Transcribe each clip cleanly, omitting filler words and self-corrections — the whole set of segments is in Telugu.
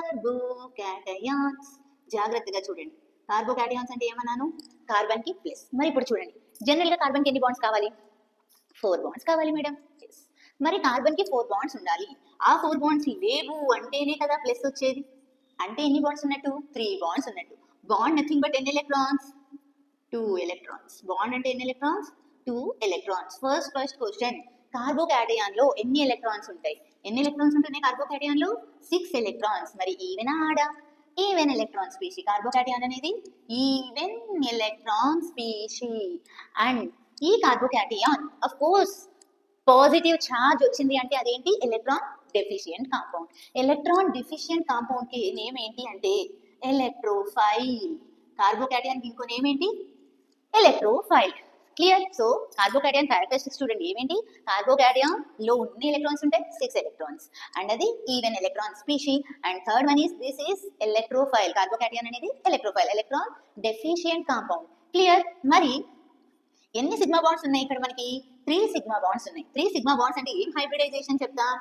కార్బోకాటయాన్స్. జాగ్రత్తగా చూడండి. కార్బోకాటయాన్స్ అంటే ఏమన్నాను? కార్బన్ కి ప్లస్. మరి ఇప్పుడు చూడండి, జనరల్ గా కార్బన్ కి ఎన్ని బాండ్స్ కావాలి? 4 బాండ్స్ కావాలి మేడం. మరి కార్బన్ కి 4 బాండ్స్ ఉండాలి. ఆ 4 బాండ్స్ లేవు అంటేనే కదా ప్లస్ వచ్చేది. అంటే ఎన్ని బాండ్స్ ఉన్నట్టు? 3 బాండ్స్ ఉన్నట్టు. బాండ్ నథింగ్ బట్ ఎన్ని ఎలక్ట్రాన్స్? 2 ఎలక్ట్రాన్స్. బాండ్ అంటే ఎన్ని electrons? 2 electrons. First question, carbocation లో ఎన్ని ఎలక్ట్రాన్స్ ఉంటాయి? ఎన్ని ఎలక్ట్రాన్స్ ఉంటున్నాయి కార్బోకాటయాన్ లో? 6 ఎలక్ట్రాన్స్. మరి ఈవెన్ ఆడా? Even electron species. కార్బోకాటయాన్ అనేది ఈవెన్ ఎలక్ట్రాన్ స్పీషీ. అండ్ ఈ carbocation of course positive charge వచ్చింది అంటే అదేంటి? Electron deficient compound. Electron deficient compound కి నేమ్ ఏంటి అంటే ఎలక్ట్రోఫైల్. కార్బోకాటయాన్ కి ఇంకో నేమ్ ఏంటి? Electrophile. Clear? So carbocation characteristics చూడండి ఏమేంటి? కార్బోకాటయాన్ లో ఎన్ని ఎలక్ట్రాన్స్ ఉంటాయి? 6 ఎలక్ట్రాన్స్. అండ్ అది even electron species. And third one is this is electrophile. Carbocation అనేది electrophile, electron deficient compound. Clear? మరి ఎన్ని సిగ్మా బాండ్స్ ఉన్నాయి ఇక్కడ మనకి? 3 సిగ్మా బాండ్స్ ఉన్నాయి. 3 సిగ్మా బాండ్స్ అంటే ఏం హైబ్రిడైజేషన్ చెప్తాం?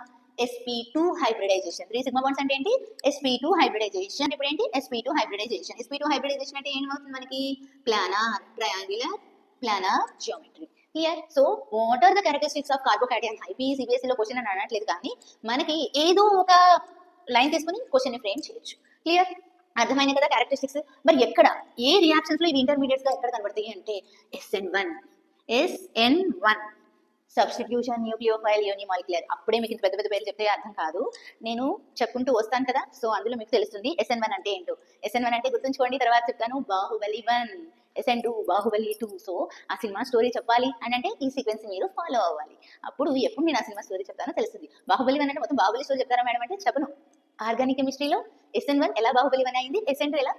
sp2 hybridisation. 3 సిగ్మా బాండ్స్ అంటే ఏంటి? sp2 hybridisation. ఇప్పుడు ఏంటి? sp2 hybridisation. sp2 హైబ్రిడైజేషన్ అంటే ఏమవుతుంది మనకి? Planar, triangular, planar geometry. Clear? So what are the characteristics of carbocation? IP CBSE లో క్వశ్చన్ అని అనట్లేదు, కానీ మనకి ఏదో ఒక లైన్ తీసుకుని క్వశ్చన్ ని ఫ్రేమ్ చేయొచ్చు. క్లియర్? అర్థమైంది కదా క్యారెక్టరిస్టిక్స్? మరి ఎక్కడ ఏ రియాక్షన్స్ లో ఇవి ఇంటర్మీడియట్స్ గా ఎక్కడ కనబడతాయి అంటే SN1 సబ్స్టిట్యూషన్, న్యూక్లియోఫైల్, యూనిమాలిక్యులర్. అప్పుడే మీకు ఇంత పెద్ద పెద్ద పేర్లు చెప్తే అర్థం కాదు, నేను చెప్పుకుంటూ వస్తాను కదా. సో అందులో మీకు తెలుస్తుంది SN1 అంటే ఏంటో. SN1 అంటే గుర్తుంచుకోండి, తర్వాత చెప్తాను. బాహుబలి 1, SN2 బాహుబలి 2. సో ఆ సినిమా స్టోరీ చెప్పాలి అని అంటే ఈ సీక్వెన్స్ మీరు ఫాలో అవ్వాలి. అప్పుడు ఎప్పుడు నేను ఆ సినిమా స్టోరీ చెప్తానో తెలుస్తుంది. బాహుబలి 1 అంటే మొత్తం బాహుబలి స్టోరీ చెప్తారా మేడం అంటే చెప్పను. ఆర్గానిక్ కెమిస్ట్రీలో SN1 ఎలా బాహుబలి 1 అయింది, SN2 ఎలా